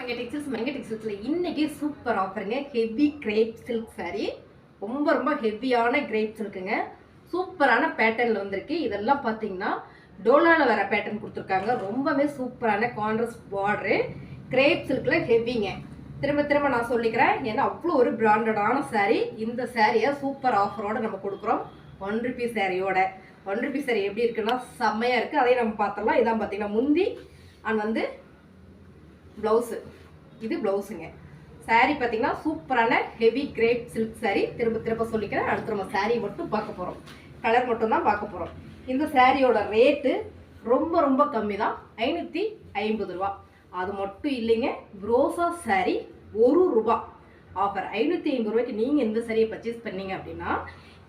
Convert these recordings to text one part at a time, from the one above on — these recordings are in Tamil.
மங்க டெக்ஸ்டைல்ஸ்ல இன்னைக்கு சூப்பர் ஆஃபருங்க. ஹெவி கிரேப் சில்க் சாரி, ரொம்ப ஹெவியான கிரேப் சில்க்குங்க. சூப்பரான பேட்டர்ன்ல வந்திருக்கு. இதெல்லாம் பார்த்தீங்கன்னா டோலால வர பேட்டர்ன் கொடுத்துருக்காங்க. ரொம்பவே சூப்பரான கான்ட்ராஸ்ட் பார்டரு, கிரேப் சில்க்ல ஹெவிங்க. திரும்ப நான் சொல்லிக்கிறேன், ஏன்னா அவ்வளோ ஒரு பிராண்டடான சாரீ. இந்த சாரியை சூப்பர் ஆஃபரோட நம்ம கொடுக்குறோம். 1 ரூபி சாரியோட. 1 ரூபி சாரி எப்படி இருக்குன்னா செம்மையா இருக்கு. அதையும் நம்ம பார்த்துடலாம். இதான் பார்த்தீங்கன்னா முந்தி அண்ட் வந்து ப்ளவுஸு. இது ப்ளவுஸுங்க. சாரீ பார்த்தீங்கன்னா சூப்பரான ஹெவி கிரேப் சில்க் சாரீ. திரும்ப சொல்லிக்கிறேன். அடுத்து நம்ம சாரீ மட்டும் பார்க்க போகிறோம். கலர் மட்டும் தான் பார்க்க போகிறோம். இந்த சாரியோட ரேட்டு ரொம்ப கம்மி தான், 550 ரூபா. அது மட்டும் இல்லைங்க, ப்ரோசா சாரீ 1 ரூபா ஆஃபர். 550 ரூபாய்க்கு நீங்கள் இந்த சாரியை பர்ச்சேஸ் பண்ணீங்க அப்படின்னா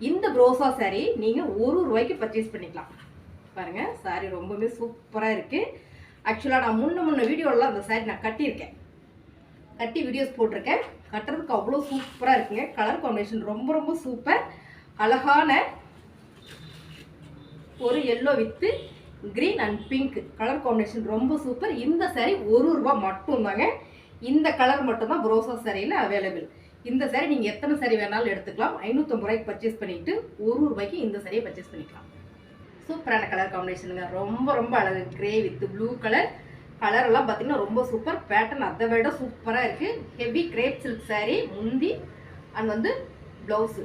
இந்த ப்ரோசா சாரீ நீங்கள் 1 ரூபாய்க்கு பர்ச்சேஸ் பண்ணிக்கலாம். பாருங்கள், சாரீ ரொம்பவே சூப்பராக இருக்குது. ஆக்சுவலாக நான் முன்ன வீடியோலாம் அந்த சாரீ நான் கட்டியிருக்கேன், கட்டி வீடியோஸ் போட்டிருக்கேன். கட்டுறதுக்கு அவ்வளோ சூப்பராக இருக்குங்க. கலர் காம்பினேஷன் ரொம்ப சூப்பர். அழகான ஒரு yellow with green and pink colour combination ரொம்ப சூப்பர். இந்த சாரீ 1 ரூபா மட்டும்தாங்க. இந்த கலர் மட்டும்தான் ப்ரோசா சாரியில் அவைலபிள். இந்த சாரீ நீங்கள் எத்தனை சாரீ வேணாலும் எடுத்துக்கலாம். 550 ரூபாய்க்கு பர்ச்சேஸ் பண்ணிட்டு 1 ரூபாய்க்கு இந்த சாரியை பர்ச்சேஸ் பண்ணிக்கலாம். சூப்பரான கலர் காம்பினேஷனுங்க. ரொம்ப அழகு. Grey with blue colour. Colour எல்லாம் பார்த்தீங்கன்னா ரொம்ப சூப்பர். பேட்டர்ன் அதை விட சூப்பராக இருக்குது. ஹெவி கிரேப் சில்க் சாரீ, முந்தி அண்ட் வந்து ப்ளவுஸு.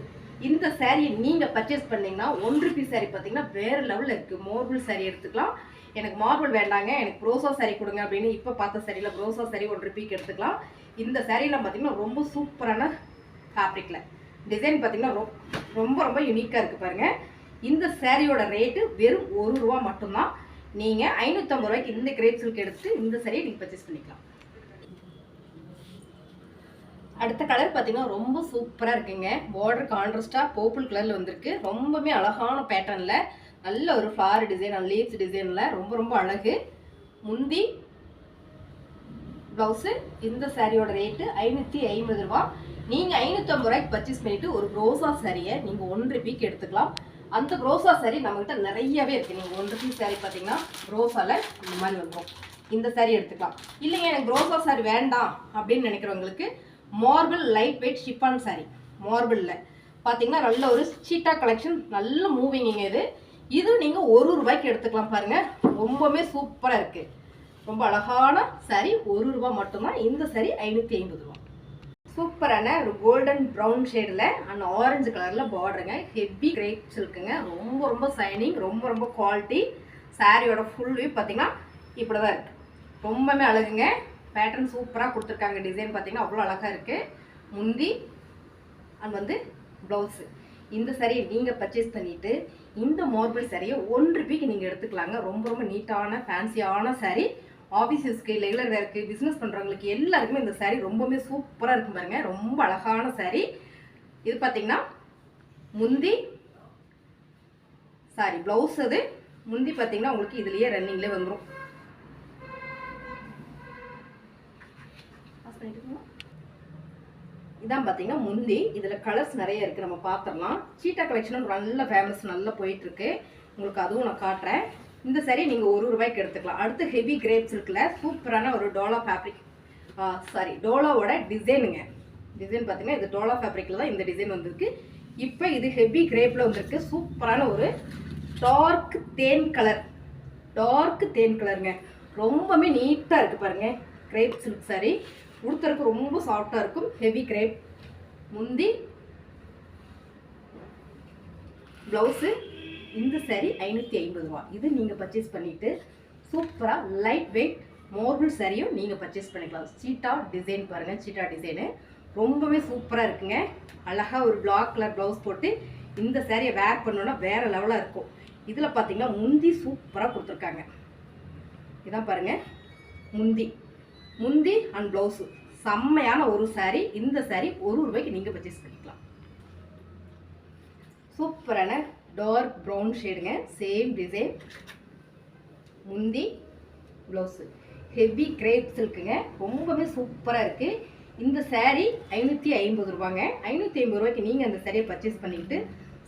இந்த சாரியை நீங்கள் பர்ச்சேஸ் பண்ணிங்கன்னா 1 ரூபி சாரீ பார்த்தீங்கன்னா வேறு லெவலில் இருக்குது. மார்பிள் சாரீ எடுத்துக்கலாம். எனக்கு மார்பிள் வேண்டாங்க, எனக்கு ப்ரோசா சாரீ கொடுங்க அப்படின்னு இப்போ பார்த்த சாரியில் ப்ரோசா சாரீ 1 ரூபிக்கு எடுத்துக்கலாம். இந்த சாரீலாம் பார்த்தீங்கன்னா ரொம்ப சூப்பரான ஃபேப்ரிக்கில் டிசைன் பார்த்தீங்கன்னா ரொம்ப யூனிக்காக இருக்குது பாருங்கள். இந்த சாரியோட ரேட்டு வெறும் 1 ரூபா மட்டும்தான். நீங்கள் 550 ரூபாய்க்கு இந்த கிரேப் சில்க் எடுத்து இந்த சாரியை நீங்கள் பர்ச்சேஸ் பண்ணிக்கலாம். அடுத்த கலர் பார்த்தீங்கன்னா ரொம்ப சூப்பராக இருக்குங்க. பார்டர் கான்ட்ராஸ்டாக பர்பிள் கலரில் வந்திருக்கு. ரொம்பவே அழகான பேட்டர்னில் நல்ல ஒரு ஃப்ளார் டிசைன், லீவ்ஸ் டிசைனில் ரொம்ப அழகு. முந்தி ப்ளவுஸு. இந்த சாரியோட ரேட்டு 550 ரூபா. நீங்கள் 550 ரூபாய்க்கு பர்ச்சேஸ் பண்ணிவிட்டு ஒரு ப்ரோசா சாரியை நீங்கள் 1 ரூபிக்கு எடுத்துக்கலாம். அந்த ப்ரோசா சாரீ நம்மகிட்ட நிறையவே இருக்குது. நீங்கள் 1 ரூபி சாரீ பார்த்தீங்கன்னா ப்ரோசாவில் இந்த மாதிரி வந்துடும். இந்த சாரீ எடுத்துக்கலாம். இல்லைங்க எனக்கு ப்ரோசா சாரீ வேண்டாம் அப்படின்னு நினைக்கிறவங்களுக்கு marble light weight chiffon sari, மார்பிளில் பார்த்தீங்கன்னா நல்ல ஒரு சீட்டா கலெக்ஷன், நல்ல மூவிங்க. இது நீங்கள் 1 ரூபாய்க்கு எடுத்துக்கலாம். பாருங்கள், ரொம்பவே சூப்பராக இருக்குது. ரொம்ப அழகான சாரீ, 1 ரூபா மட்டும்தான். இந்த சாரீ 550 ரூபா. சூப்பரான ஒரு கோல்டன் ப்ரௌன் ஷேடில் அண்ட் ஆரஞ்சு கலரில் பார்டருங்க. Heavy crepe சில்க்குங்க. ரொம்ப சைனிங், ரொம்ப குவாலிட்டி. சாரியோட ஃபுல் வியூ பார்த்தீங்கன்னா இப்படி தான் இருக்குது. ரொம்பவே அழகுங்க. பேட்டர்ன் சூப்பராக கொடுத்துருக்காங்க. டிசைன் பார்த்தீங்கன்னா அவ்வளோ அழகாக இருக்குது. முந்தி அண்ட் வந்து ப்ளவுஸு. இந்த சாரியை நீங்கள் பர்ச்சேஸ் பண்ணிவிட்டு இந்த மார்பிள் சாரியை 1 ரூபிக்கு நீங்கள் எடுத்துக்கலாங்க. ரொம்ப நீட்டான ஃபேன்சியான சாரீ. ஆஃபீஸ் யூஸ்க்கு, ரெகுலர் வேருக்கு, பிஸ்னஸ் பண்ணுறவங்களுக்கு எல்லாருக்குமே இந்த சாரீ ரொம்பவே சூப்பராக இருக்கும் பாருங்க. ரொம்ப அழகான சாரீ. இது பார்த்தீங்கன்னா முந்தி சாரி ப்ளவுஸ். அது முந்தி பார்த்தீங்கன்னா உங்களுக்கு இதுலேயே ரன்னிங்லேயே வந்துடும். இதான் பார்த்தீங்கன்னா முந்தி. இதில் கலர்ஸ் நிறைய இருக்குது, நம்ம பார்த்துடலாம். சீட்டா கலெக்ஷனும் நல்ல ஃபேமஸ், நல்லா போயிட்டுருக்கு. உங்களுக்கு அதுவும் நான் காட்டுறேன். இந்த சாரீ நீங்கள் 1 ரூபாய்க்கு எடுத்துக்கலாம். அடுத்து ஹெவி கிரேப் சில்கில் சூப்பரான ஒரு டோலா ஃபேப்ரிக், டோலாவோட டிசைனுங்க. டிசைன் பார்த்தீங்கன்னா இது டோலா ஃபேப்ரிக்கில் தான் இந்த டிசைன் வந்திருக்கு. இப்போ இது ஹெவி கிரேப்பில் வந்திருக்கு. சூப்பரான ஒரு டார்க் தேன் கலருங்க. ரொம்பவே நீட்டாக இருக்குது பாருங்கள். கிரேப் சில்க் சாரீ உடுத்துறதுக்கு ரொம்ப சாஃப்டாக இருக்கும். Heavy crepe. முந்தி ப்ளவுஸு. இந்த சாரீ 550 ரூபா. இது நீங்கள் பர்ச்சேஸ் பண்ணிவிட்டு சூப்பராக லைட் வெயிட் மார்பிள் சாரியும் நீங்கள் பர்ச்சேஸ் பண்ணிக்கலாம். சீட்டா டிசைன் பாருங்கள். சீட்டா டிசைனு ரொம்பவே சூப்பராக இருக்குங்க. அழகாக ஒரு பிளாக் கலர் ப்ளவுஸ் போட்டு இந்த சாரியை வேர் பண்ணோன்னா வேறு லெவலாக இருக்கும். இதில் பார்த்தீங்கன்னா முந்தி சூப்பராக கொடுத்துருக்காங்க. இதான் பாருங்கள் முந்தி அண்ட் ப்ளவுஸு. செம்மையான ஒரு சாரீ. இந்த சாரீ 1 ரூபாய்க்கு நீங்கள் பர்ச்சேஸ் பண்ணிக்கலாம். சூப்பரான டார்க் ப்ரௌன் ஷேடுங்க. Same design. முந்தி ப்ளவுஸு. ஹெவி கிரேப் சில்க்குங்க. ரொம்பவே சூப்பராக இருக்குது. இந்த சாரீ 550 ரூபாங்க. 550 ரூபாய்க்கு நீங்கள் அந்த சாரியை பர்ச்சேஸ் பண்ணிக்கிட்டு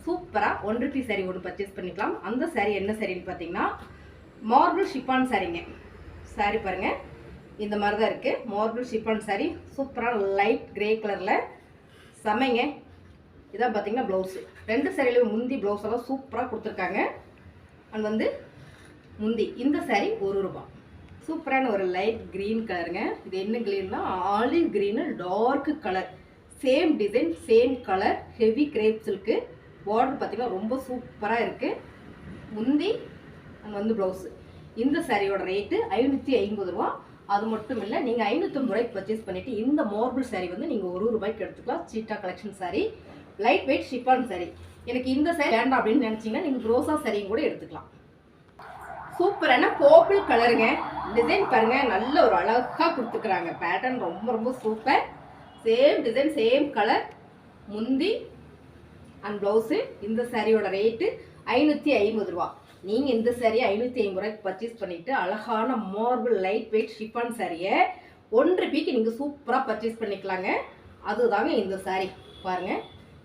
சூப்பராக 1 ரூபி சாரீ ஒன்று பர்ச்சேஸ் பண்ணிக்கலாம். அந்த சாரீ என்ன சாரின்னு பார்த்தீங்கன்னா மார்பிள் ஷிஃபான் சாரீங்க. சாரீ பாருங்கள், இந்த மாதிரி தான் இருக்குது. மார்பிள் ஷிஃபான் சாரி சூப்பரான லைட் கிரே கலரில் செமைங்க. இதான் பார்த்தீங்கன்னா ப்ளவுஸு. 2 சாரிலையும் முந்தி ப்ளவுஸ் எல்லாம் சூப்பராக கொடுத்துருக்காங்க. அண்ட் வந்து முந்தி இந்த சாரி ₹1. சூப்பரான ஒரு லைட் க்ரீன் கலருங்க. இது என்ன க்ரீன்னா olive green dark colour. Same design same colour heavy crepe silk. Border பார்த்தீங்கன்னா ரொம்ப சூப்பராக இருக்குது. முந்தி அண்ட் வந்து ப்ளவுஸு. இந்த சாரியோட ரேட்டு ₹550. அது மட்டும் இல்லை, நீங்கள் ₹550 பர்ச்சேஸ் பண்ணிவிட்டு இந்த மார்பிள் சாரி வந்து நீங்கள் ₹1 எடுத்துக்கலாம். Cheetah collection sari, light weight chiffon sari. எனக்கு இந்த சாரி வேண்டாம் அப்படின்னு நினச்சிங்கன்னா நீங்கள் ரோசா சாரியும் கூட எடுத்துக்கலாம். சூப்பரான பர்பிள் கலருங்க. டிசைன் பாருங்கள், நல்ல ஒரு அழகாக கொடுத்துக்கிறாங்க. பேட்டர்ன் ரொம்ப ரொம்ப super. Same design same colour. முந்தி அண்ட் ப்ளவுஸு. இந்த சாரியோட ரேட்டு ₹550. நீங்கள் இந்த சாரியை ₹550 பர்ச்சேஸ் பண்ணிவிட்டு அழகான மார்பிள் லைட் வெயிட் ஷிஃபான் சாரியை ₹1 நீங்கள் சூப்பராக பர்ச்சேஸ் பண்ணிக்கலாங்க. அதுதாங்க இந்த சாரி. பாருங்கள்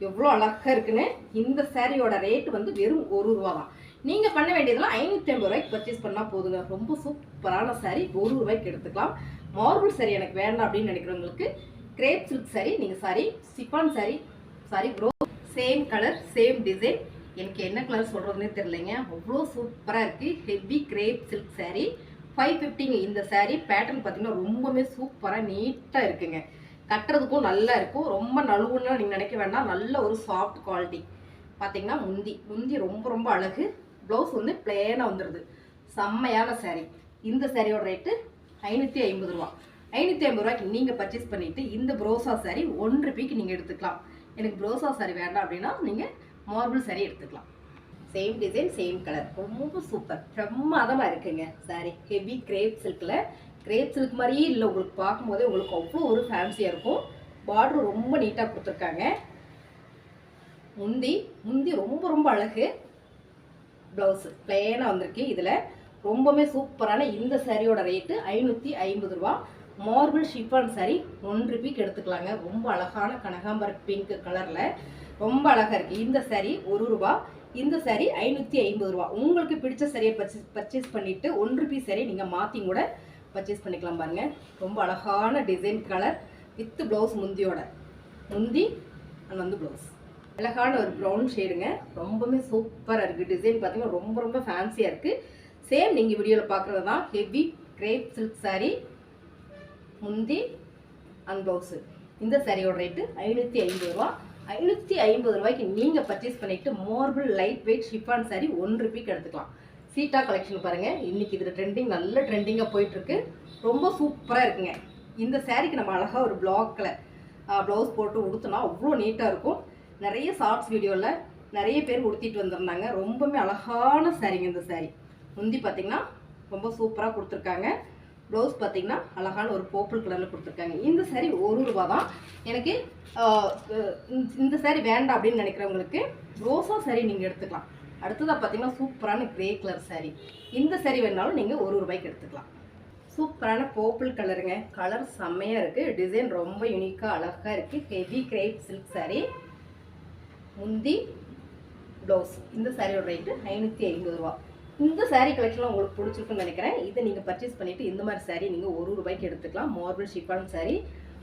எவ்வளோ அழகாக இருக்குன்னு. இந்த சாரியோட ரேட்டு வந்து வெறும் ₹1 தான். நீங்கள் பண்ண வேண்டியதெல்லாம் ₹550 பர்ச்சேஸ் பண்ணால் போதுங்க. ரொம்ப சூப்பரான சாரி, ₹1 எடுத்துக்கலாம். மார்பிள் சாரி எனக்கு வேண்டாம் அப்படின்னு நினைக்கிறவங்களுக்கு கிரேப் சில்க் சாரி நீங்கள் sari chiffon sari sorry bro same colour same design. எனக்கு என்ன கலர் சொல்கிறதுனே தெரிலைங்க. அவ்வளோ சூப்பராக இருக்குது. ஹெவி கிரேப் சில்க் சாரி 550ங்க. இந்த சாரி பேட்டர்ன் பார்த்தீங்கன்னா ரொம்பவே சூப்பராக நீட்டாக இருக்குங்க. கட்டுறதுக்கும் நல்லா இருக்கும். ரொம்ப நழுவுன்னு நீங்கள் நினைக்க வேண்டாம். நல்ல ஒரு சாஃப்ட் குவாலிட்டி. பார்த்தீங்கன்னா முந்தி ரொம்ப ரொம்ப அழகு. ப்ளவுஸ் வந்து பிளேனாக வந்துடுது. செம்மையான சாரி. இந்த சாரியோட ரேட்டு ₹550. ₹550 நீங்கள் பர்ச்சேஸ் பண்ணிவிட்டு இந்த ப்ரோசா சாரி ₹1 நீங்கள் எடுத்துக்கலாம். எனக்கு ப்ரோசா சாரி வேண்டாம் அப்படின்னா நீங்கள் மார்பிள் சாரி எடுத்துக்கலாம். Same design same colour. ரொம்ப சூப்பர் பிரமாதமாக இருக்குங்க சாரி. ஹெவி கிரேப் சில்கில். கிரேப் சில்க் மாதிரியே இல்லை, உங்களுக்கு பார்க்கும்போதே உங்களுக்கு அவ்வளோ ஒரு ஃபேன்சியாக இருக்கும். பார்டர் ரொம்ப நீட்டாக கொடுத்துருக்காங்க. முந்தி ரொம்ப ரொம்ப அழகு. ப்ளவுஸு பிளேனாக வந்திருக்கு. இதில் ரொம்பவே சூப்பரான இந்த சாரியோட ரேட்டு ₹550. மார்பிள் ஷிஃபான் சாரி ₹1 எடுத்துக்கலாங்க. ரொம்ப அழகான கனகாம்பர பிங்க் கலரில் ரொம்ப அழகாக இருக்குது. இந்த சாரி ₹1. இந்த சாரி ₹550. உங்களுக்கு பிடிச்ச சாரியை பர்ச்சேஸ் பண்ணிவிட்டு ₹1 சாரி நீங்கள் மாற்றி கூட பர்ச்சேஸ் பண்ணிக்கலாம். பாருங்கள் ரொம்ப அழகான டிசைன் கலர் வித் ப்ளவுஸ். முந்தி அண்ட் வந்து ப்ளவுஸ். அழகான ஒரு ப்ரௌன் ஷேடுங்க. ரொம்பவே சூப்பராக இருக்குது. டிசைன் பார்த்தீங்கன்னா ரொம்ப ரொம்ப ஃபேன்சியாக இருக்குது. சேம் நீங்கள் வீடியோவில் பார்க்குறது தான். Heavy crepe silk sorry. முந்தி அண்ட் ப்ளவுஸு. இந்த சாரியோட ரேட்டு ₹550. ₹550 நீங்கள் பர்ச்சேஸ் பண்ணிவிட்டு marble light weight chiffon sorry ₹1 எடுத்துக்கலாம். சீட்டா கலெக்ஷன் பாருங்கள். இன்றைக்கி இதில் ட்ரெண்டிங் நல்ல ட்ரெண்டிங்காக போயிட்டுருக்கு. ரொம்ப சூப்பராக இருக்குங்க. இந்த சாரிக்கு நம்ம அழகாக ஒரு பிளாக்கில் ப்ளவுஸ் போட்டு உடுத்தினா அவ்வளோ நீட்டாக இருக்கும். நிறைய ஷார்ட்ஸ் வீடியோவில் நிறைய பேர் உடுத்திட்டு வந்திருந்தாங்க. ரொம்பவே அழகான சாரிங்க இந்த சாரி. முந்தி பார்த்திங்கன்னா ரொம்ப சூப்பராக கொடுத்துருக்காங்க. ப்ளவுஸ் பார்த்திங்கன்னா அழகான ஒரு பர்பிள் கலரில் கொடுத்துருக்காங்க. இந்த சாரி ₹1 தான். எனக்கு இந்த சாரி வேண்டாம் அப்படின்னு நினைக்கிறவங்களுக்கு ரோசா சாரி நீங்கள் எடுத்துக்கலாம். அடுத்ததாக பார்த்திங்கன்னா சூப்பரான கிரே கலர் சாரி. இந்த சாரி வேணாலும் நீங்கள் ₹1 எடுத்துக்கலாம். சூப்பரான பர்பிள் கலருங்க. கலர் செம்மையாக இருக்குது. டிசைன் ரொம்ப யூனிக்காக அழகாக இருக்குது. Heavy crepe silk sorry. முந்தி ப்ளவுஸ். இந்த சாரியோட ரேட்டு ₹550. இந்த சாரீ கலெக்ஷன்லாம் உங்களுக்கு பிடிச்சிருக்குன்னு நினைக்கிறேன். இதை நீங்கள் பர்ச்சேஸ் பண்ணிவிட்டு இந்த மாதிரி சாரீ நீங்கள் ₹1 எடுத்துக்கலாம். மார்பிள் ஷிஃபான் சாரீ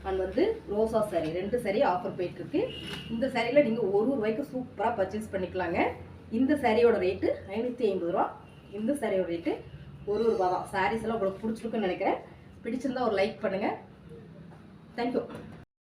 அண்ட் வந்து ரோசா சாரீ 2 சாரீ ஆஃபர் போயிட்டுருக்கு. இந்த சாரியில் நீங்கள் ₹1 சூப்பராக பர்ச்சேஸ் பண்ணிக்கலாங்க. இந்த சாரியோட ரேட்டு ₹550. இந்த சாரியோட ரேட்டு ₹1 தான். சாரீஸ் எல்லாம் உங்களுக்கு பிடிச்சிருக்குன்னு நினைக்கிறேன். பிடிச்சிருந்தா ஒரு லைக் பண்ணுங்கள். தேங்க்யூ.